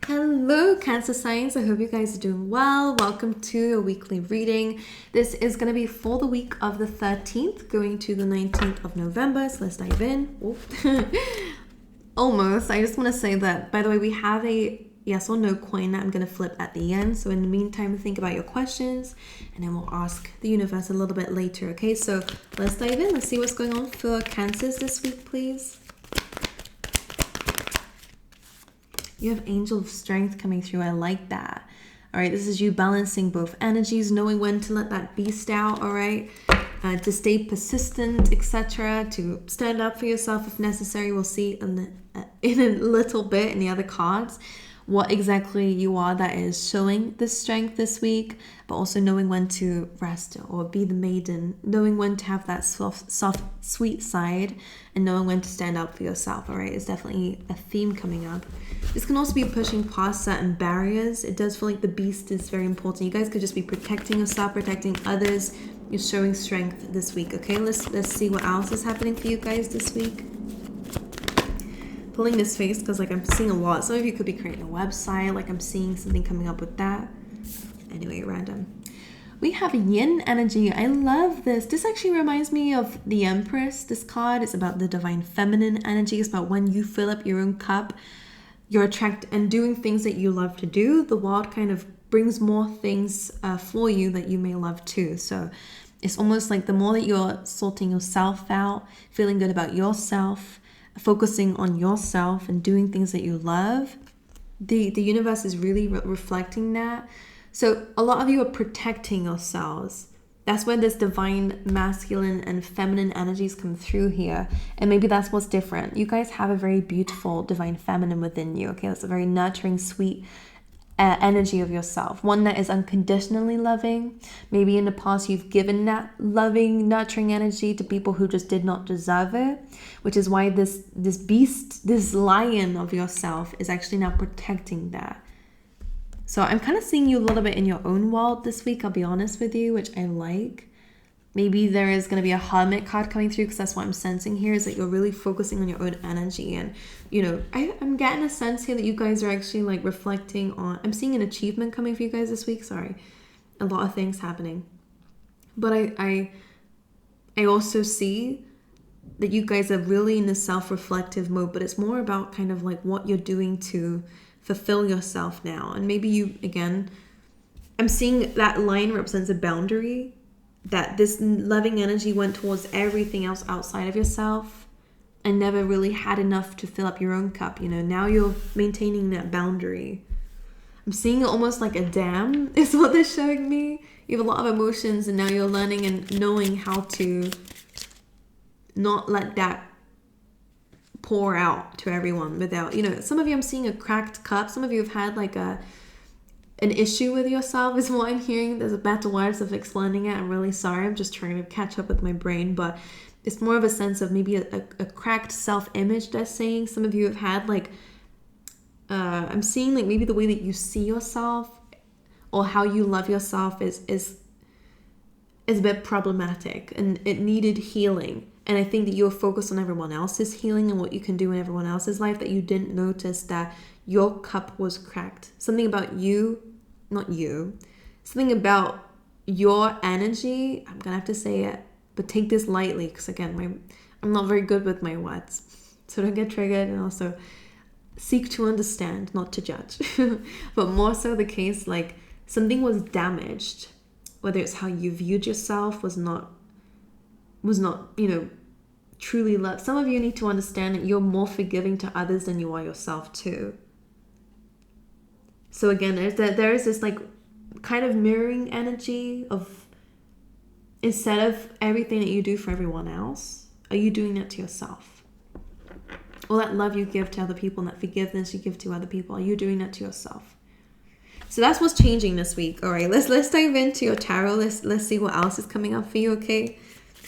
Hello, Cancer signs. I hope you guys are doing well. Welcome to your weekly reading. This is going to be for the week of the 13th, going to the 19th of November. So let's dive in. Almost. I just want to say that, by the way, we have a yes or no coin that I'm going to flip at the end. So in the meantime, think about your questions and then we'll ask the universe a little bit later. Okay, so let's dive in. Let's see what's going on for Cancers this week, please. You have Angel of Strength coming through. I like that. All right, this is you balancing both energies, knowing when to let that beast out, all right? To stay persistent, etc. To stand up for yourself if necessary. We'll see in a little bit in the other cards what exactly you are that is showing this strength this week, but also knowing when to rest or be the maiden, knowing when to have that soft, sweet side, and knowing when to stand up for yourself, all right? It's definitely a theme coming up. This can also be pushing past certain barriers. It does feel like the beast is very important. You guys could just be protecting yourself, protecting others. You're showing strength this week, okay? Let's see what else is happening for you guys this week. Pulling this face because I'm seeing a lot. Some of you could be creating a website. I'm seeing something coming up with that. Anyway, random. We have yin energy. I love this. This actually reminds me of the Empress. This card is about the divine feminine energy. It's about when you fill up your own cup, you're attracted and doing things that you love to do. The world kind of brings more things for you that you may love too. So it's almost like the more that you're sorting yourself out, feeling good about yourself, focusing on yourself and doing things that you love, the universe is really reflecting that. So a lot of you are protecting yourselves. That's where this divine masculine and feminine energies come through here. And maybe that's what's different. You guys have a very beautiful divine feminine within you. Okay, that's a very nurturing, sweet energy of yourself. One that is unconditionally loving. Maybe in the past you've given that loving, nurturing energy to people who just did not deserve it. Which is why this beast, this lion of yourself is actually now protecting that. So I'm kind of seeing you a little bit in your own world this week, I'll be honest with you, which I like. Maybe there is going to be a hermit card coming through because that's what I'm sensing here is that you're really focusing on your own energy. And, I'm getting a sense here that you guys are actually reflecting on, I'm seeing an achievement coming for you guys this week. Sorry. A lot of things happening. But I also see that you guys are really in a self-reflective mode, but it's more about kind of what you're doing to fulfill yourself now. And maybe you, again, I'm seeing that line represents a boundary, that this loving energy went towards everything else outside of yourself and never really had enough to fill up your own cup. Now you're maintaining that boundary. I'm seeing it almost like a dam is what they're showing me. You have a lot of emotions and now you're learning and knowing how to not let that pour out to everyone without, some of you, I'm seeing a cracked cup. Some of you have had an issue with yourself is what I'm hearing. There's a better words of explaining it. I'm really sorry. I'm just trying to catch up with my brain, but it's more of a sense of maybe a cracked self-image they're saying. Some of you have had I'm seeing maybe the way that you see yourself or how you love yourself is a bit problematic and it needed healing. And I think that you're focused on everyone else's healing and what you can do in everyone else's life that you didn't notice that your cup was cracked. Something about you, not you, something about your energy, I'm going to have to say it, but take this lightly because again, I'm not very good with my words. So don't get triggered and also seek to understand, not to judge. But more so the case, something was damaged, whether it's how you viewed yourself was not truly loved. Some of you need to understand that you're more forgiving to others than you are yourself too. So again, there is this kind of mirroring energy of, instead of everything that you do for everyone else, are you doing that to yourself? All that love you give to other people and that forgiveness you give to other people, are you doing that to yourself? So that's what's changing this week. All right, let's dive into your tarot. Let's see what else is coming up for you, okay?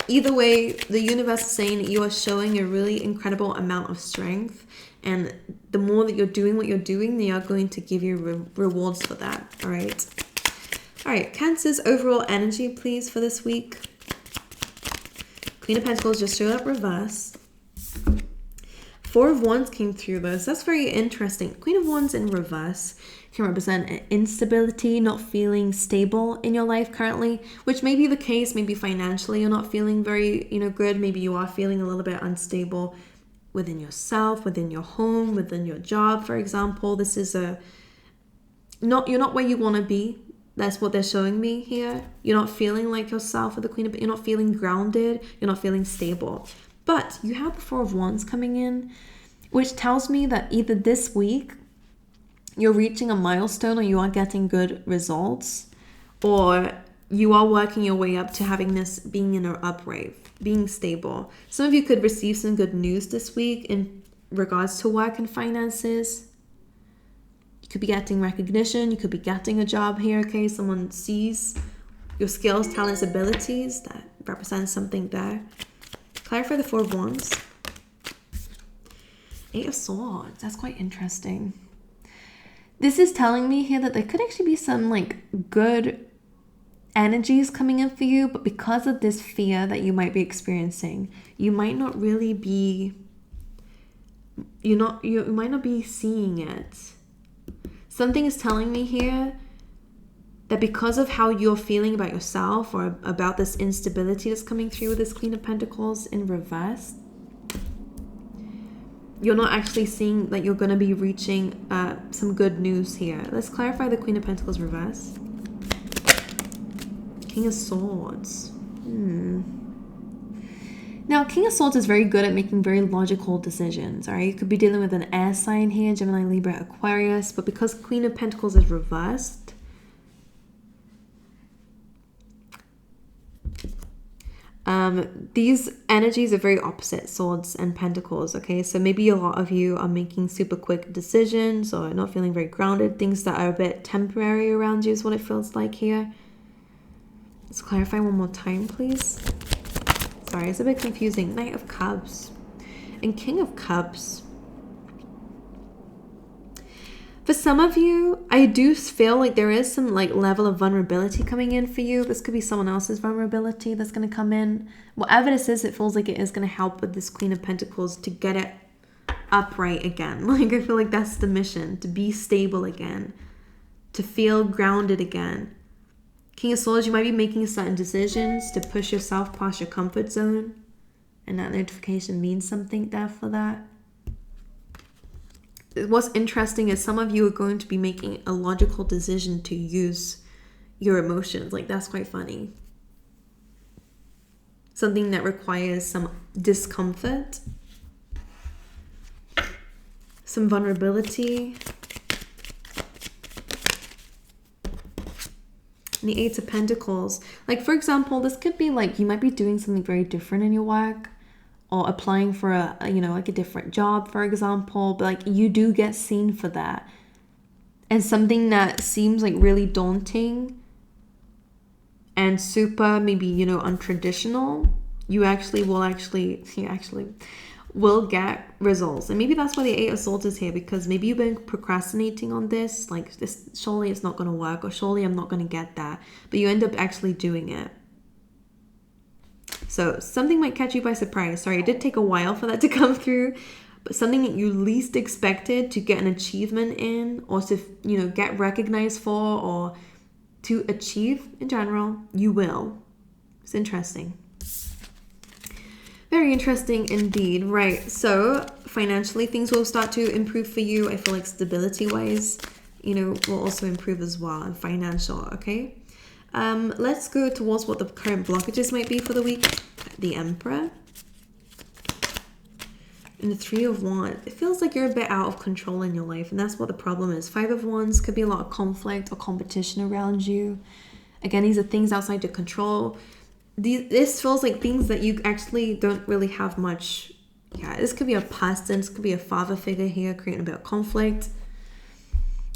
Either way, the universe is saying that you are showing a really incredible amount of strength. And the more that you're doing what you're doing, they are going to give you rewards for that. All right. All right. Cancer's overall energy, please, for this week. Queen of Pentacles just showed up reverse. Four of Wands came through this. That's very interesting. Queen of Wands in reverse can represent instability, not feeling stable in your life currently, which may be the case. Maybe financially you're not feeling very, good. Maybe you are feeling a little bit unstable within yourself, within your home, within your job, for example. This is you're not where you want to be. That's what they're showing me here. You're not feeling like yourself with the Queen of, you're not feeling grounded. You're not feeling stable. But you have the Four of Wands coming in, which tells me that either this week you're reaching a milestone or you are getting good results, or you are working your way up to having this being in an upright, being stable. Some of you could receive some good news this week in regards to work and finances. You could be getting recognition. You could be getting a job here, okay? Someone sees your skills, talents, abilities. That represents something there. Clarify the Four of Wands. Eight of Swords. That's quite interesting. This is telling me here that there could actually be some good energies coming in for you, but because of this fear that you might be experiencing, you might not really be, you might not be seeing it. Something is telling me here that because of how you're feeling about yourself or about this instability that's coming through with this Queen of Pentacles in reverse, you're not actually seeing that you're going to be reaching some good news here. Let's clarify the Queen of Pentacles reverse. King of Swords. Now, King of Swords is very good at making very logical decisions, all right? You could be dealing with an air sign here, Gemini, Libra, Aquarius, but because Queen of Pentacles is reversed, these energies are very opposite, Swords and Pentacles, okay? So maybe a lot of you are making super quick decisions or not feeling very grounded, things that are a bit temporary around you is what it feels like here. Let's clarify one more time, please. Sorry, it's a bit confusing. Knight of Cups and King of Cups. For some of you, I do feel like there is some level of vulnerability coming in for you. This could be someone else's vulnerability that's going to come in. Whatever this is, it feels like it is going to help with this Queen of Pentacles to get it upright again. I feel like that's the mission, to be stable again, to feel grounded again. King of Swords, you might be making certain decisions to push yourself past your comfort zone, and that notification means something there for that. What's interesting is some of you are going to be making a logical decision to use your emotions. That's quite funny. Something that requires some discomfort, some vulnerability. And the Eight of Pentacles. For example, this could be you might be doing something very different in your work, or applying for a different job, for example, but you do get seen for that. And something that seems really daunting and super maybe, untraditional, you will get results. And maybe that's why the Eight of Swords is here, because maybe you've been procrastinating on this, this surely it's not going to work, or surely I'm not going to get that, but you end up actually doing it. So something might catch you by surprise. Sorry, it did take a while for that to come through, but something that you least expected to get an achievement in, or to, get recognized for, or to achieve in general, you will. It's interesting. Very interesting indeed. Right. So financially, things will start to improve for you. I feel like stability-wise, will also improve as well, and financial. Okay. Let's go towards what the current blockages might be for the week. The Emperor and the Three of Wands. It feels like you're a bit out of control in your life, and that's what the problem is. Five of Wands could be a lot of conflict or competition around you. Again, these are things outside your control. This feels like things that you actually don't really have much. Yeah, this could be a person, this could be a father figure here creating a bit of conflict.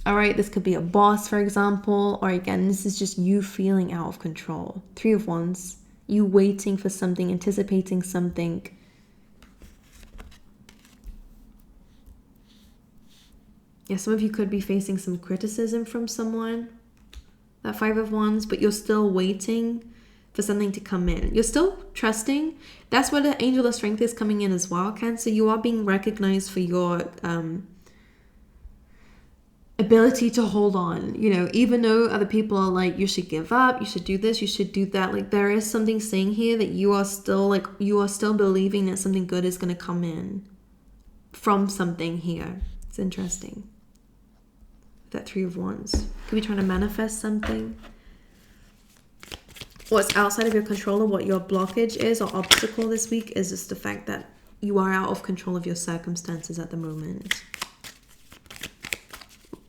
All right, this could be a boss, for example, or again, this is just you feeling out of control. Three of Wands, you waiting for something, anticipating something. Yeah, some of you could be facing some criticism from someone. That Five of Wands, but you're still waiting for something to come in. You're still trusting. That's where the angel of strength is coming in as well, Cancer. You are being recognized for your ability to hold on, you know, even though other people are like, you should give up, you should do this, you should do that. Like, there is something saying here that you are still believing that something good is going to come in from something here. It's interesting. That Three of Wands. Could be trying to manifest something. What's outside of your control, or what your blockage is or obstacle this week, is just the fact that you are out of control of your circumstances at the moment.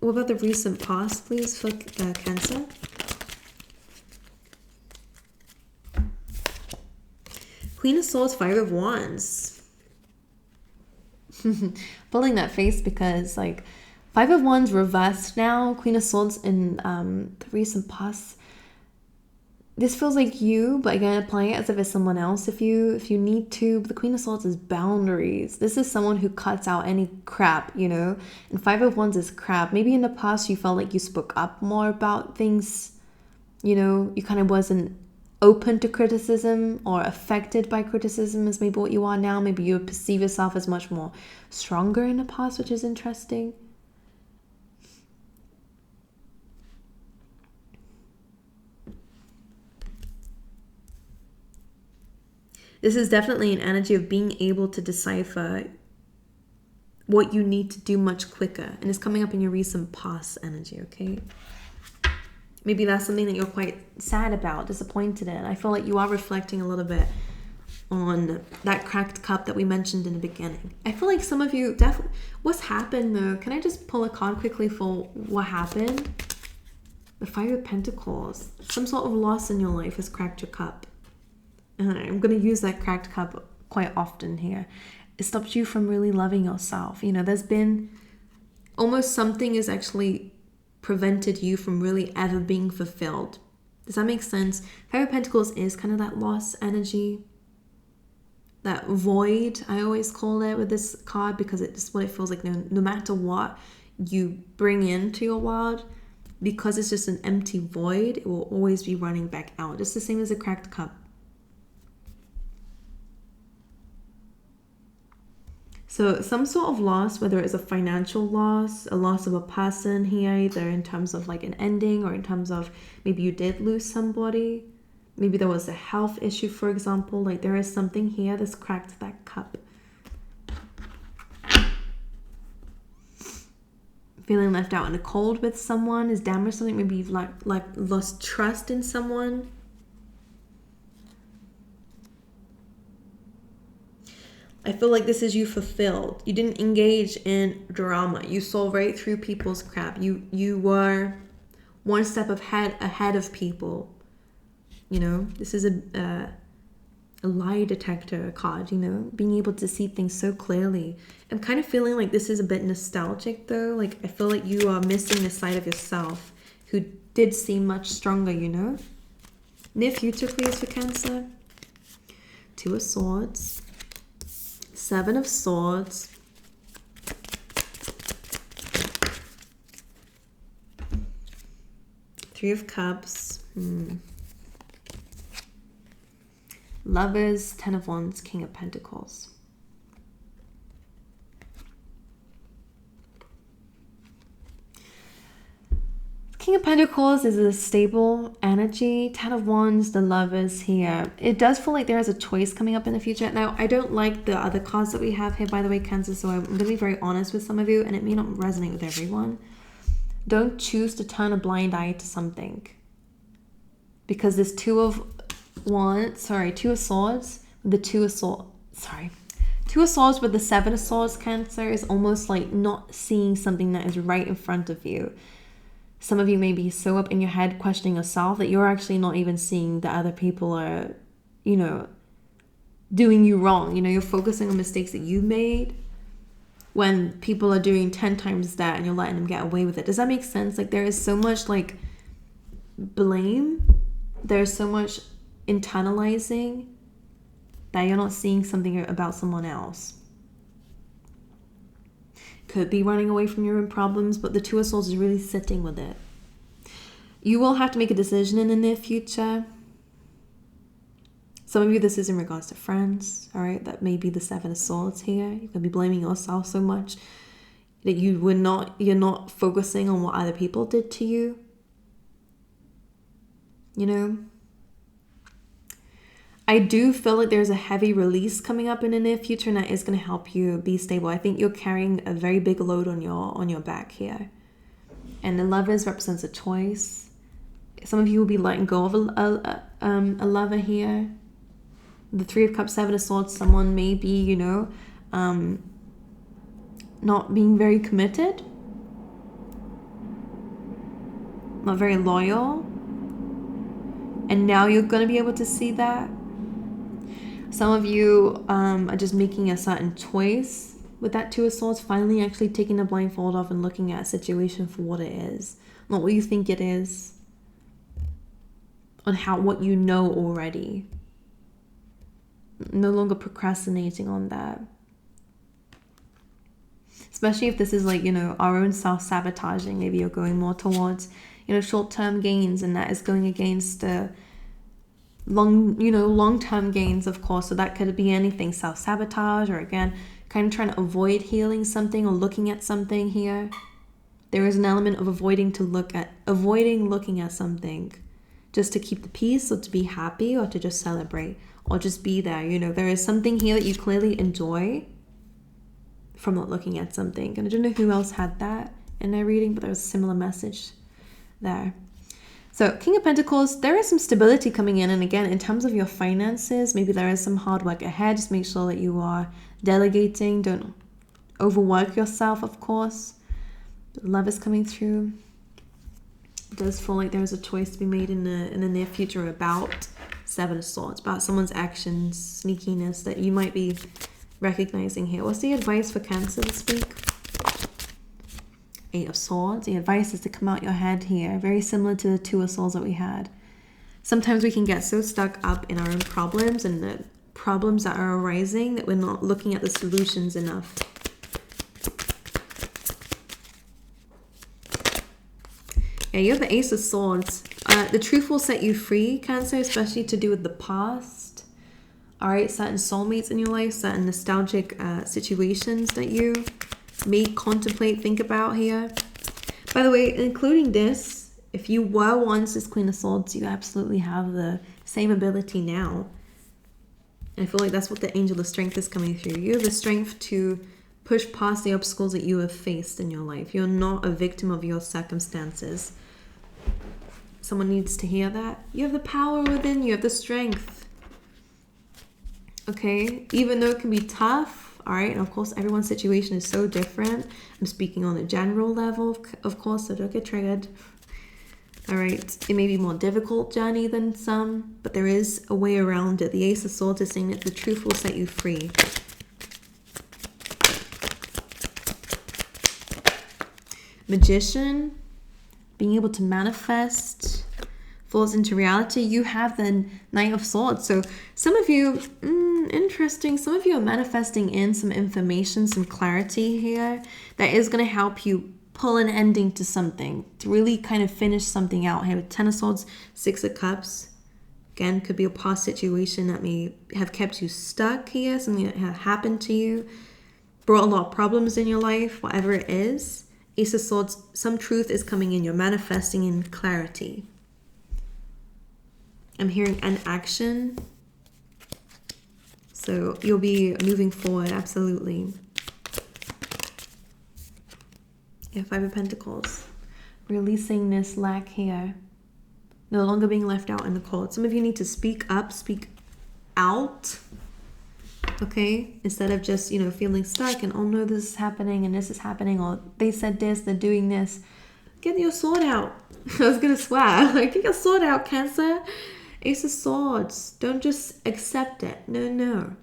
What about the recent past, please, for Cancer? Queen of Swords, Five of Wands. Pulling that face because, like, Five of Wands reversed now. Queen of Swords in the recent past. This feels like you, but again, applying it as if it's someone else if you need to. But the Queen of Swords is boundaries. This is someone who cuts out any crap, you know? And Five of Wands is crap. Maybe in the past you felt like you spoke up more about things, you know? You kind of wasn't open to criticism or affected by criticism is maybe what you are now. Maybe you perceive yourself as much more stronger in the past, which is interesting. This is definitely an energy of being able to decipher what you need to do much quicker. And it's coming up in your recent past energy, okay? Maybe that's something that you're quite sad about, disappointed in. I feel like you are reflecting a little bit on that cracked cup that we mentioned in the beginning. I feel like some of you definitely... What's happened though? Can I just pull a card quickly for what happened? The Five of Pentacles. Some sort of loss in your life has cracked your cup. I'm going to use that cracked cup quite often here. It stops you from really loving yourself. You know, there's been almost something has actually prevented you from really ever being fulfilled. Does that make sense? Five of Pentacles is kind of that lost energy, that void, I always call it with this card, because it's what it feels like. No matter what you bring into your world, because it's just an empty void, it will always be running back out. Just the same as a cracked cup. So some sort of loss, whether it's a financial loss, a loss of a person here, either in terms of like an ending or in terms of maybe you did lose somebody. Maybe there was a health issue, for example. Like, there is something here that's cracked that cup. Feeling left out in the cold with someone is damaged something. Maybe you've like lost trust in someone. I feel like this is you fulfilled. You didn't engage in drama. You saw right through people's crap. You were one step ahead of people. You know, this is a lie detector card, you know, being able to see things so clearly. I'm kind of feeling like this is a bit nostalgic though. Like, I feel like you are missing the side of yourself who did seem much stronger, you know. Near future, please, for Cancer. Two of Swords. Seven of Swords. Three of Cups. Lovers, Ten of Wands, King of Pentacles. King of Pentacles is a stable energy. Ten of Wands, the Lovers here. It does feel like there is a choice coming up in the future. Now, I don't like the other cards that we have here, by the way, Cancer, so I'm going to be very honest with some of you, and it may not resonate with everyone. Don't choose to turn a blind eye to something. Because this Two of Swords, with the Two of Swords with the Seven of Swords, Cancer, is almost like not seeing something that is right in front of you. Some of you may be so up in your head questioning yourself that you're actually not even seeing that other people are, you know, doing you wrong. You know, you're focusing on mistakes that you made when people are doing 10 times that and you're letting them get away with it. Does that make sense? Like, there is so much like blame. There's so much internalizing that you're not seeing something about someone else. Could be running away from your own problems, but the Two of Swords is really sitting with it. You will have to make a decision in the near future. Some of you, this is in regards to friends, all right? That may be the Seven of Swords here. You could be blaming yourself so much that you're not focusing on what other people did to you. You know? I do feel like there's a heavy release coming up in the near future, and that is going to help you be stable. I think you're carrying a very big load on your back here. And the Lovers represents a choice. Some of you will be letting go of a lover here. The Three of Cups, Seven of Swords, someone may be, you know, not being very committed, not very loyal. And now you're going to be able to see that. Some of you are just making a certain choice with that Two of Swords, finally actually taking the blindfold off and looking at a situation for what it is, not what you think it is, on what you know already. No longer procrastinating on that. Especially if this is like, you know, our own self-sabotaging. Maybe you're going more towards, you know, short-term gains, and that is going against long-term gains, of course. So that could be anything, self-sabotage, or again, kind of trying to avoid healing something or looking at something here. There is an element of avoiding looking at something just to keep the peace, or to be happy, or to just celebrate, or just be there. You know, there is something here that you clearly enjoy from not looking at something. And I don't know who else had that in their reading, but there was a similar message there. So King of Pentacles, there is some stability coming in. And again, in terms of your finances, maybe there is some hard work ahead. Just make sure that you are delegating. Don't overwork yourself, of course. Love is coming through. It does feel like there's a choice to be made in the near future about Seven of Swords, about someone's actions, sneakiness that you might be recognizing here. What's the advice for Cancer this week? Eight of Swords. The advice is to come out your head here. Very similar to the Two of Swords that we had. Sometimes we can get so stuck up in our own problems and the problems that are arising that we're not looking at the solutions enough. Yeah, you have the Ace of Swords. The truth will set you free, Cancer, especially to do with the past. All right, certain soulmates in your life, certain nostalgic situations that you may contemplate, think about here. By the way, including this, if you were once this Queen of Swords, you absolutely have the same ability now. And I feel like that's what the Angel of Strength is coming through. You have the strength to push past the obstacles that you have faced in your life. You're not a victim of your circumstances. Someone needs to hear that. You have the power within you. You have the strength. Okay? Even though it can be tough, all right? And of course, everyone's situation is so different. I'm speaking on a general level, of course, so don't get triggered. All right? It may be a more difficult journey than some, but there is a way around it. The Ace of Swords is saying that the truth will set you free. Magician, being able to manifest falls into reality. You have the Knight of Swords. So some of you, interesting, some of you are manifesting in some information, some clarity here that is going to help you pull an ending to something, to really kind of finish something out here. With Ten of Swords, Six of Cups. Again, could be a past situation that may have kept you stuck here, something that had happened to you, brought a lot of problems in your life, whatever it is. Ace of Swords, some truth is coming in. You're manifesting in clarity. I'm hearing an action. So you'll be moving forward, absolutely. Yeah, Five of Pentacles. Releasing this lack here. No longer being left out in the cold. Some of you need to speak up, speak out. Okay, instead of just, you know, feeling stuck and, oh no, this is happening and this is happening, or they said this, they're doing this. Get your sword out. I was gonna swear. Like, get your sword out, Cancer. Ace of Swords. Don't just accept it. No.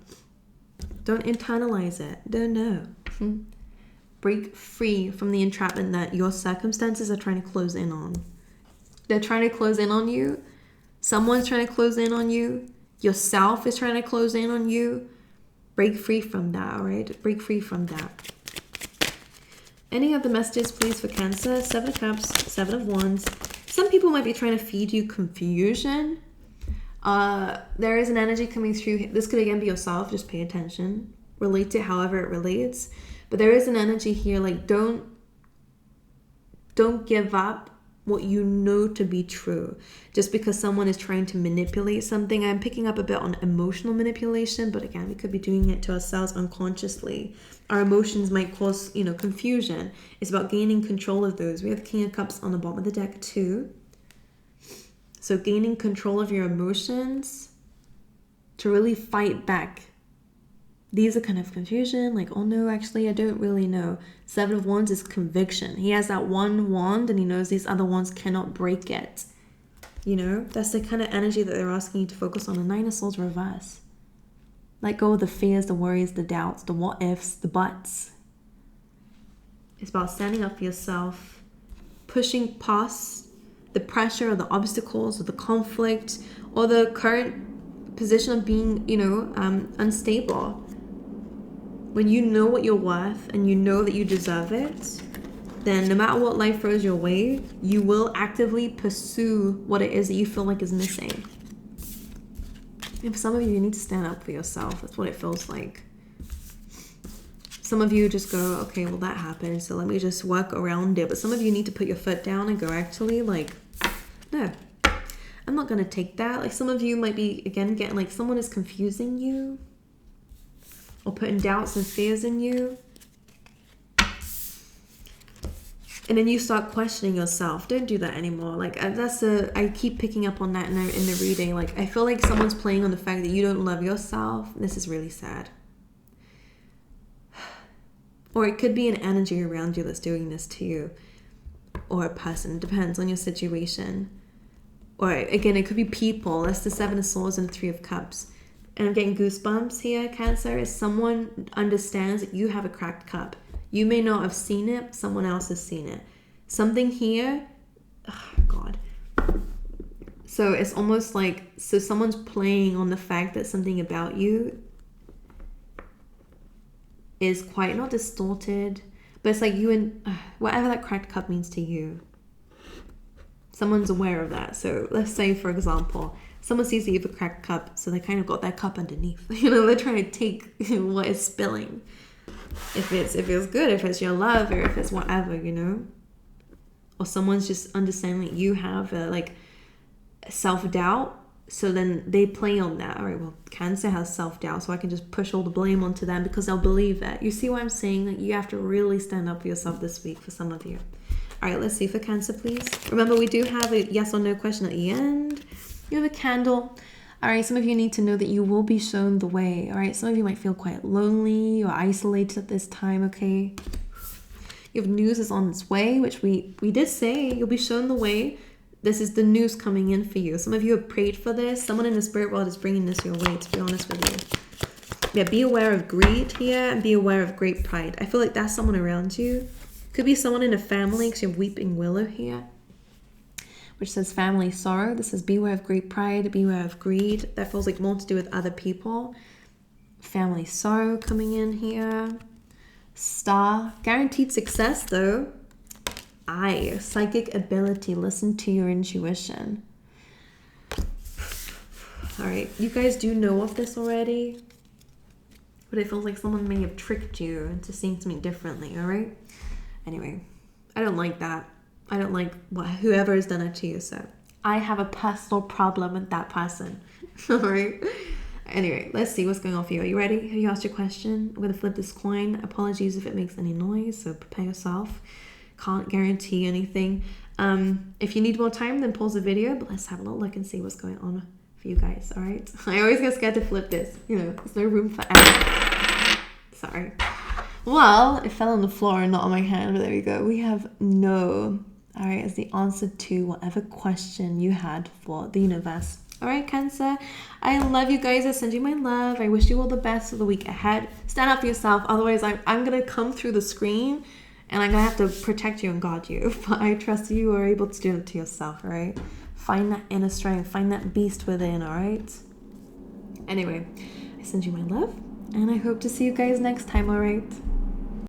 Don't internalize it. No. Break free from the entrapment that your circumstances are trying to close in on. They're trying to close in on you. Someone's trying to close in on you. Yourself is trying to close in on you. Break free from that, all right? Break free from that. Any other messages, please, for Cancer? Seven of Cups, Seven of Wands. Some people might be trying to feed you confusion. There is an energy coming through. This could again be yourself. Just pay attention. Relate to it however it relates. But there is an energy here. Like, don't give up what you know to be true just because someone is trying to manipulate something. I'm picking up a bit on emotional manipulation, but again, we could be doing it to ourselves unconsciously. Our emotions might cause, confusion. It's about gaining control of those. We have King of Cups on the bottom of the deck too. So gaining control of your emotions to really fight back. These are kind of confusion, like, oh no, actually, I don't really know. 7 of Wands is conviction. He has that one wand and he knows these other wands cannot break it. That's the kind of energy that they're asking you to focus on. The 9 of Swords reverse. Let go of the fears, the worries, the doubts, the what ifs, the buts. It's about standing up for yourself, pushing past the pressure or the obstacles or the conflict or the current position of being, unstable. When you know what you're worth and you know that you deserve it, then no matter what life throws your way, you will actively pursue what it is that you feel like is missing. And for some of you, you need to stand up for yourself. That's what it feels like. Some of you just go, okay, well, that happened, so let me just work around it. But some of you need to put your foot down and go, actually, no, I'm not going to take that. Like, some of you might be, again, getting like someone is confusing you or putting doubts and fears in you. And then you start questioning yourself. Don't do that anymore. I keep picking up on that in the reading. Like, I feel like someone's playing on the fact that you don't love yourself. This is really sad. Or it could be an energy around you that's doing this to you. Or a person. It depends on your situation. Or again, it could be people. That's the 7 of Swords and 3 of Cups. And I'm getting goosebumps here, Cancer. Is someone understands that you have a cracked cup. You may not have seen it, someone else has seen it. Something here, oh God. So it's almost like, someone's playing on the fact that something about you is quite, not distorted, but it's like you and whatever that cracked cup means to you. Someone's aware of that. So let's say, for example, someone sees that you have a cracked cup, so they kind of got that cup underneath. They're trying to take what is spilling. If it feels good, if it's your love, or if it's whatever, Or someone's just understanding that you have self-doubt, so then they play on that. All right, well, Cancer has self-doubt, so I can just push all the blame onto them because they'll believe it. You see what I'm saying? Like, you have to really stand up for yourself this week for some of you. All right, let's see for Cancer, please. Remember, we do have a yes or no question at the end. You have a candle. All right, some of you need to know that you will be shown the way. All right, some of you might feel quite lonely or isolated at this time, okay? You have news is on its way, which we did say you'll be shown the way. This is the news coming in for you. Some of you have prayed for this. Someone in the spirit world is bringing this your way, to be honest with you. Yeah, be aware of greed here and be aware of great pride. I feel like that's someone around you. Could be someone in a family, because you have Weeping Willow here, which says family sorrow. This says beware of great pride, beware of greed. That feels like more to do with other people. Family sorrow coming in here. Star. Guaranteed success though. Eye. Psychic ability. Listen to your intuition. Alright, you guys do know of this already. But it feels like someone may have tricked you into seeing something differently, alright? Anyway, I don't like that. I don't like whoever has done it to you, so I have a personal problem with that person. All right. Anyway, let's see what's going on for you. Are you ready? Have you asked your question? I'm going to flip this coin. Apologies if it makes any noise, so prepare yourself. Can't guarantee anything. If you need more time, then pause the video, but let's have a little look and see what's going on for you guys, all right? I always get scared to flip this. There's no room for error. Sorry. Well, it fell on the floor and not on my hand, but there we go. We have no. All right, as the answer to whatever question you had for the universe. All right, Cancer. I love you guys. I send you my love. I wish you all the best for the week ahead. Stand up for yourself. Otherwise, I'm going to come through the screen and I'm going to have to protect you and guard you. But I trust you are able to do it to yourself, all right? Find that inner strength. Find that beast within, all right? Anyway, I send you my love and I hope to see you guys next time, all right?